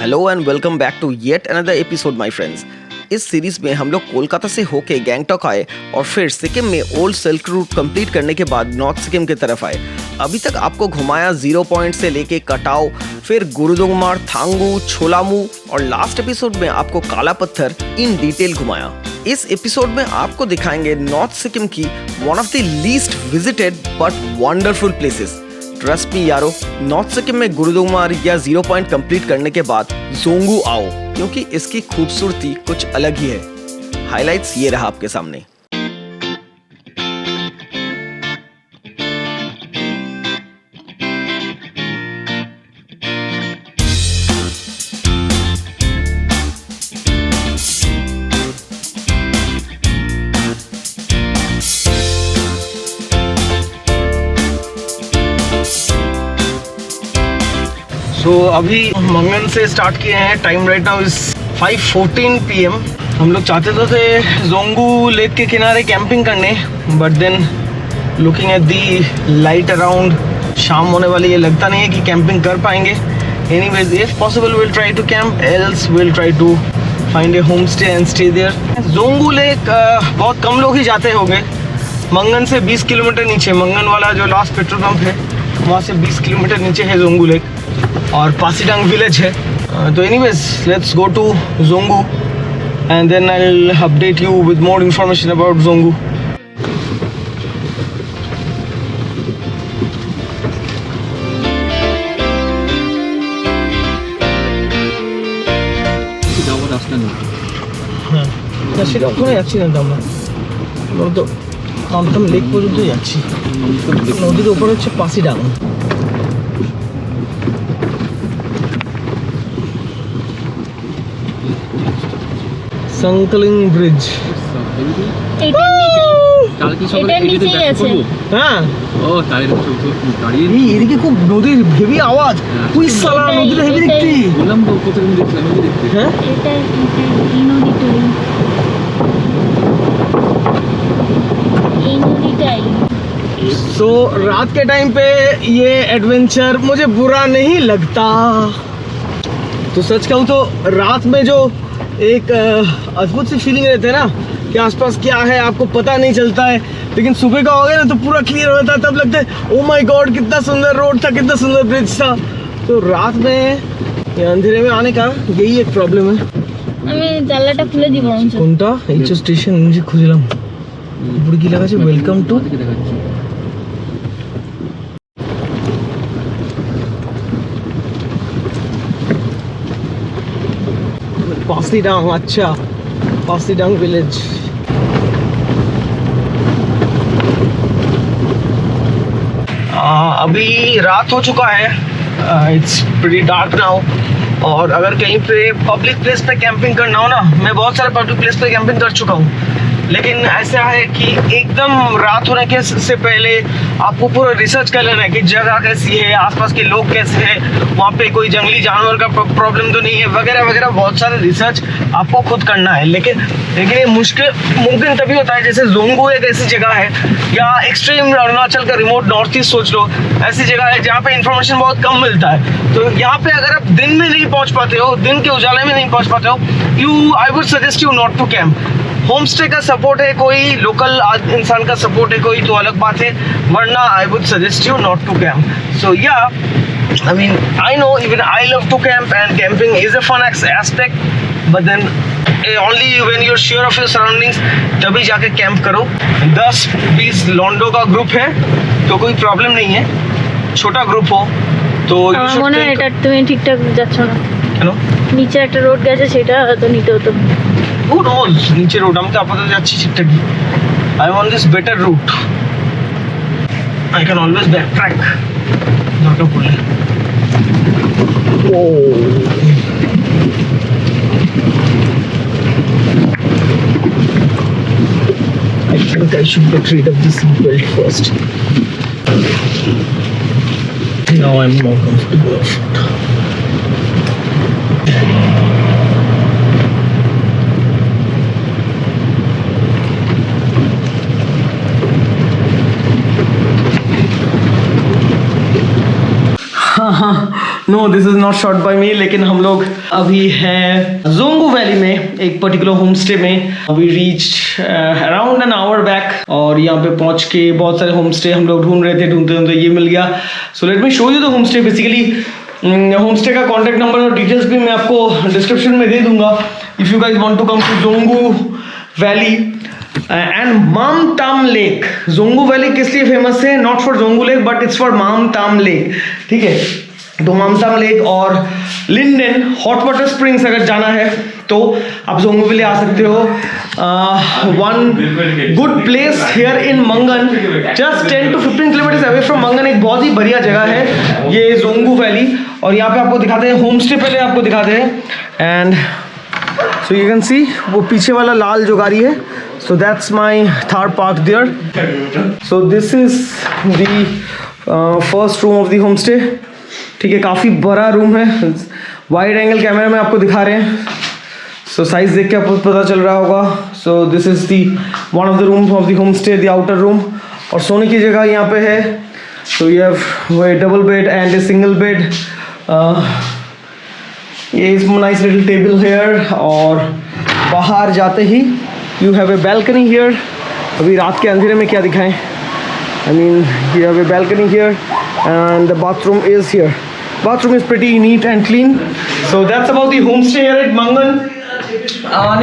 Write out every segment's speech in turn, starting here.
Hello and welcome back to yet another episode my friends. इस series में हम लोग कोलकाता से होके गैंगटॉक आए और फिर सिक्किम में ओल्ड सिल्क रूट कंप्लीट करने के बाद नॉर्थ सिक्किम की तरफ आए। अभी तक आपको घुमाया 0 पॉइंट से लेके कटाव, फिर गुरुदोंगमार, थांगू, छोलामू और लास्ट एपिसोड में आपको काला पत्थर इन डिटेल घुमाया। इस एपिसोड में आपको दिखाएंगे नॉर्थ सिक्किम की one of the least visited but wonderful places. Trust me यारो, नॉर्थ सिक्किम में गुरुदोंगमार या 0 पॉइंट कंप्लीट करने के बाद जोंगू आओ, क्योंकि इसकी खूबसूरती कुछ अलग ही है। हाइलाइट्स ये रहा आपके सामने। सो अभी मंगन से स्टार्ट किए हैं। Time right now is 5:14 PM। हम लोग चाहते तो थे जोंगू लेक के किनारे कैंपिंग करने, but then looking at the light around, शाम होने वाली है, लगता नहीं है कि कैंपिंग कर पाएंगे। Anyways if possible will try to camp, else will try to find a home stay and stay there. Dzongu lake बहुत कम लोग ही जाते होंगे। मंगन से 20 किलोमीटर नीचे, मंगन वाला जो लास्ट पेट्रोल पंप है वहाँ से 20 किलोमीटर नीचे है जोंगू लेक और पासीडांग विलेज है। तो anyways let's go to Dzongu and then I will update you with more information about Dzongu. হ্যাঁ, সেটা ওখানে যাচ্ছি না, আমরা তো আমতাম লেক পর্যন্ত যাচ্ছি। নদীর ওপরে হচ্ছে পাসিডাং। সংকলিং ব্রিজ। এদিকে খুব নদীর হেভি আওয়াজ। তুই সালা নদীটা হেভি দেখতি। হ্যাঁ तो रात के टाइम पे ये एडवेंचर मुझे बुरा नहीं लगता। तो सच कहूँ तो रात में जो एक अद्भुत सी फीलिंग रहती है ना कि आसपास क्या है आपको पता नहीं चलता है, लेकिन सुबह का हो गया ना तो पूरा क्लियर होता है, तब लगता है ओ माय गॉड कितना सुंदर रोड था, कितना सुंदर ब्रिज था। तो रात में अंधेरे में आने का यही एक प्रॉब्लम है। আমি জানলাটা খুলে দিব কোনটা এইচ স্টেশন নিজে খুঁজলাম। উপরে কি লেখা আছে? Welcome to Passingdang. अच्छा, पासीडांग विलेज। अभी रात हो चुका है, इट्स प्रीटी डार्क नाउ। और अगर कहीं पे पब्लिक प्लेस पे कैंपिंग करना हो ना, मैं बहुत सारे पब्लिक प्लेस पे कैंपिंग कर चुका हूँ, लेकिन ऐसा है कि एकदम रात होने के से पहले आपको पूरा रिसर्च कर लेना है कि जगह कैसी है, आसपास के लोग कैसे हैं, वहाँ पे कोई जंगली जानवर का प्रॉब्लम तो नहीं है, वगैरह वगैरह। बहुत सारे रिसर्च आपको खुद करना है। लेकिन ये मुमकिन तभी होता है जैसे जोंगू एक ऐसी जगह है, या एक्सट्रीम अरुणाचल का रिमोट नॉर्थ ईस्ट सोच लो, ऐसी जगह है जहाँ पे इन्फॉर्मेशन बहुत कम मिलता है। तो यहाँ पे अगर आप दिन में नहीं पहुँच पाते हो, दिन के उजाले में नहीं पहुँच पाते हो, I would suggest you not to camp. Home stay का सपोर्ट है, कोई लोकल इंसान का सपोर्ट है कोई, तो अलग बात है, वरना I would suggest you not to camp. So या I mean, I know even I love to camp and camping is a fun aspect, but then only when you're sure of your surroundings तभी जाके camp करो। 10-20 लॉन्डो का group है तो कोई problem नहीं है, छोटा ग्रुप हो तो মনে হয় এটা তুমি ঠিকঠাক যাচ্ছ না। কেন? নিচে একটা রোড গেছে, সেটা তো নিতে হতো। Who knows? নিচে রোড, আমি তো আপাতত যাচ্ছি ঠিকঠাকই। I am on this better route. I can always backtrack দরকার পড়লে। I think I should get rid of this belt first. Now I'm more comfortable afoot. No no this is not shot by me, लेकिन हम लोग अभी हैं Dzongu valley में एक particular home stay में. We reached around an hour back और यहाँ पे पहुंच के बहुत सारे होम स्टे हम लोग ढूंढ रहे थे, ढूंढते ढूंढते ये मिल गया. So let me show you the home stay. Basically home stay का कॉन्टैक्ट नंबर और डिटेल्स भी मैं आपको डिस्क्रिप्शन में दे दूंगा. If you guys want to come to Dzongu valley and Mantam lake. Dzongu valley किस लिए फेमस है? Not for Dzongu lake but it's for Mantam lake. ठीक है, तो मामताम लेक और लिंडन हॉट वाटर स्प्रिंग्स अगर जाना है तो आप जोंगू वैली आ सकते हो. One good place here in Mangan, just 10 to 15 kilometre away from Mangan. एक बहुत ही बढ़िया जगह है ये जोंगू वैली. और यहाँ पे आपको दिखाते हैं होम स्टे, पहले आपको दिखाते हैं. And so you can see वो पीछे वाला लाल जो गाड़ी है, so that's my Thar park there. So this is the first room of the homestay. ठीक है, काफ़ी बड़ा रूम है. वाइड एंगल कैमरा में आपको दिखा रहे हैं, so साइज देख के आपको पता चल रहा होगा. So this is the one of the rooms of the homestay, the outer room. और सोने की जगह यहाँ पे है. So you have a double bed and a single bed. ये is nice little table here. और बाहर जाते ही you have a balcony here. अभी रात के अंधेरे में क्या दिखाएं? I mean you have a balcony here and the bathroom is here. Bathroom is pretty neat and clean. So that's about the homestay here at Mangan.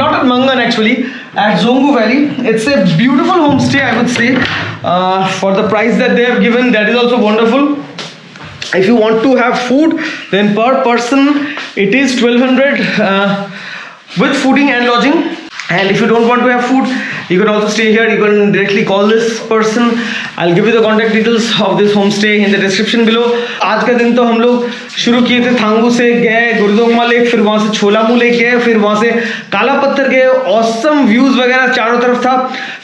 Not at Mangan actually, at Zongu Valley. It's a beautiful homestay I would say. For the price that they have given, that is also wonderful. If you want to have food, then per person it is 1200 with fooding and lodging. And if you don't want to have food, you can also stay here. You can directly call this person. I'll give you the contact details of this homestay in the description below. आज का दिन तो हम लोग शुरू किए थे थांगू से, गए गुरुदोंगमा लेक, फिर वहाँ से छोलामू लेक गए, फिर वहाँ से काला पत्थर गए. ऑसम व्यूज वगैरह चारों तरफ था.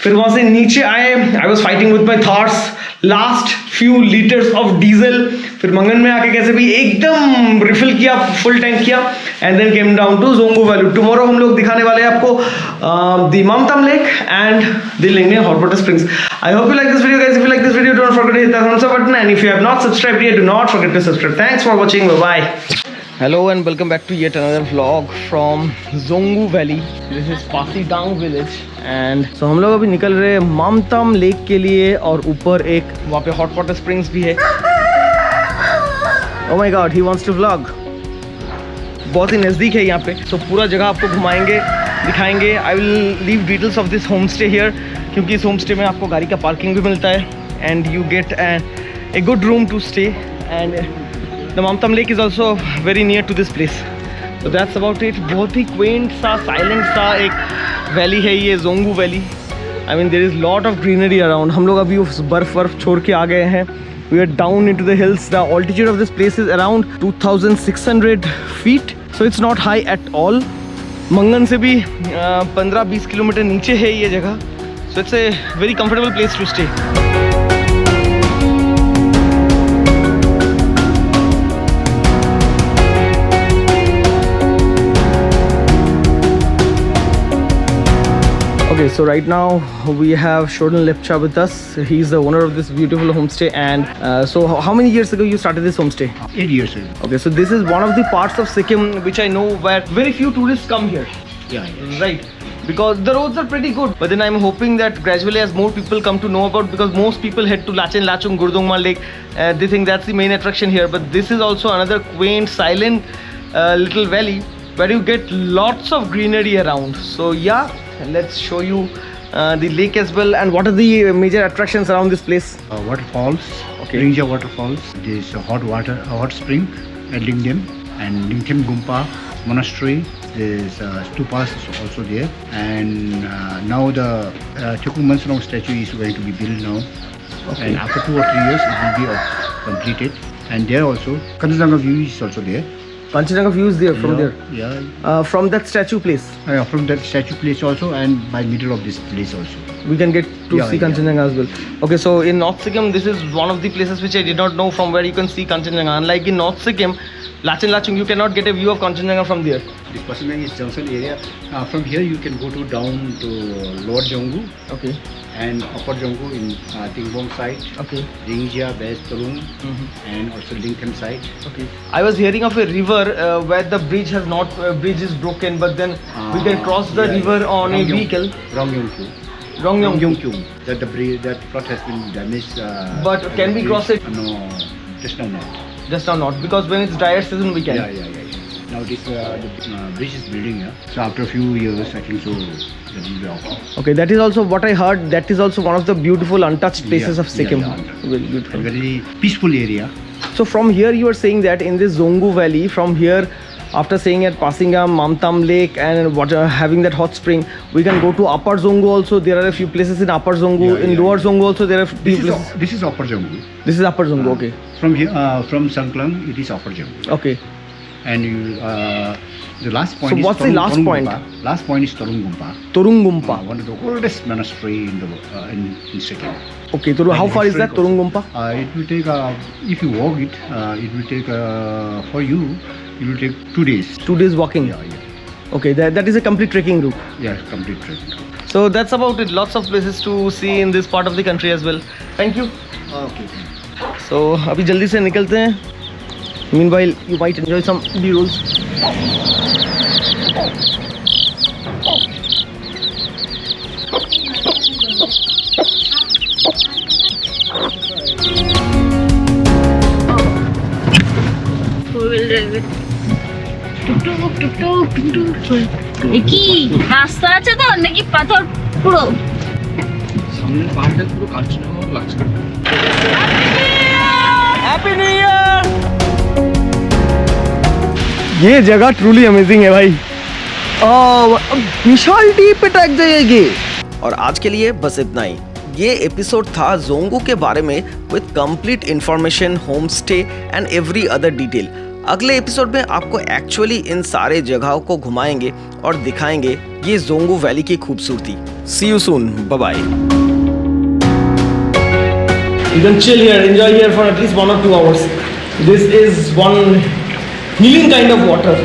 फिर वहाँ से नीचे आए. I was fighting with my thoughts, last few litres of diesel. फिर मंगन में आके कैसे भी एकदम रिफिल किया, फुल टैंक किया, and then came down to Dzongu valley. Tomorrow हम लोग दिखाने वाले हैं आपको the Mantam lake and the Lingnan hot water springs. I hope you like this video guys. If you like this video, don't forget to hit that thumbs up button, and if you have not subscribed yet, do not forget to subscribe. Thanks for watching. Bye bye. Hello and welcome back to yet another vlog from Zongu Valley. This is Pasidang village and so हम लोग अभी निकल रहे हैं मामताम lake के लिए. और ऊपर एक वहाँ पे हॉट वाटर स्प्रिंग्स भी है. Oh my God, he wants to vlog. बहुत ही नज़दीक है यहाँ पे. तो पूरा जगह आपको घुमाएंगे, दिखाएंगे. I will leave details of this home stay here, क्योंकि इस होम स्टे में आपको गाड़ी का पार्किंग भी मिलता है and you get a good room to stay. And the Mantam lake is also very near to this place. तो दैट्स अबाउट इट. बहुत ही क्वेंट सा, साइलेंट सा एक वैली है ये Dzongu valley. I mean there is lot of greenery around. हम लोग अभी उस बर्फ़ छोड़ के आ गए हैं. We are down into the hills. The altitude of this place is around 2600 feet. So it's not high at all. मंगन से भी 15-20 किलोमीटर नीचे है ये जगह. So it's a very comfortable place to stay. Okay, so right now we have Shodan Lepcha with us. He's the owner of this beautiful homestay. And so how many years ago you started this homestay? 8 years ago. Okay, so this is one of the parts of Sikkim which I know where very few tourists come here. Yeah. Right, because the roads are pretty good. But then I'm hoping that gradually as more people come to know about, because most people head to Lachen Lachung, Gurdongma Lake, they think that's the main attraction here. But this is also another quaint, silent little valley where you get lots of greenery around. So yeah, let's show you the lake as well. And what are the major attractions around this place? Waterfalls. Okay. Rinja waterfalls. There's a hot spring at Lingdem and Lingdem Gumpa Monastery. There's stupas also there. And now the Tekung Mansanong statue is going to be built now. Okay. And after 2 or 3 years it will be completed. And there also Kanchenjunga view is also there. Kanchenjunga view is there from there. Yeah. From that statue place. From that statue place also, and by middle of this place also. We can get to Yeah, see yeah. Kanchenjunga as well. Okay, so in North Sikkim, this is one of the places which I did not know from where you can see Kanchenjunga. Unlike in North Sikkim, Lachin Lachung, you cannot get a view of Kanchenjunga from there. This Pasanggang is junction area. From here you can go to down to Lower Jonggu Okay, and Upper Jonggu in Tingbom side, okay. Ringjia, Best Tulung, and also Lincoln side. Okay. I was hearing of a river where the bridge has not bridge is broken, but then we can cross the river on a vehicle. Rongyongkyu. Rongyong. Rongyongkyu. That the bridge, that plot has been damaged. But can we cross it? No, just now not. Just now not, because when it's dry season we can. Yeah. Now this the bridge is building. So after a few years, I think so that will be open. Okay, that is also what I heard. That is also one of the beautiful untouched places of Sikkim. Very A beautiful. very peaceful area. So from here you are saying that in this Zongu Valley, from here, after staying at Pasingam, Mamtam Lake and having that hot spring, we can go to Upper Zongu also. There are a few places in Upper Zongu. In Lower Zongu also there are few places. This is Upper Jonggu. This is Upper Zongu, okay. From here, from Sangklang, it is Upper Jonggu. Okay. And you, the last point So is what's the last point? Gumpa. Last point is Torung Gumpa. Torung Gumpa. One of the oldest monastery in the in Sikkim. Okay, so how far is that Torung Gumpa? It will take if you walk it, it will take for you. It will take 2 days. 2 days walking. Yeah. Okay, that is a complete trekking route. Yeah, complete trek. So that's about it. Lots of places to see in this part of the country as well. Thank you. Okay. So अभी जल्दी से निकलते हैं. Meanwhile, you might enjoy some B-rolls. Four-wheel drive. কি রাস্তা আছে তো নাকি পাথর পুরো সামনের পাহাড়টা পুরো কাঞ্চনজঙ্ঘা মতো লাগছে। Happy New Year! ये जगह ट्रूली अमेजिंग है भाई. विशाल टी पे टैग जाएगी. और आज के लिए बस इतना ही. ये एपिसोड था जोंगू के बारे में with complete information, home stay and every other detail. अगले एपिसोड में आपको एक्चुअली इन सारे जगहों को घुमाएंगे और दिखाएंगे ये जोंगू वैली की खूबसूरती. See you soon. Bye bye. You can chill here, enjoy here for at least 1 or 2 hours. This is one healing kind of water.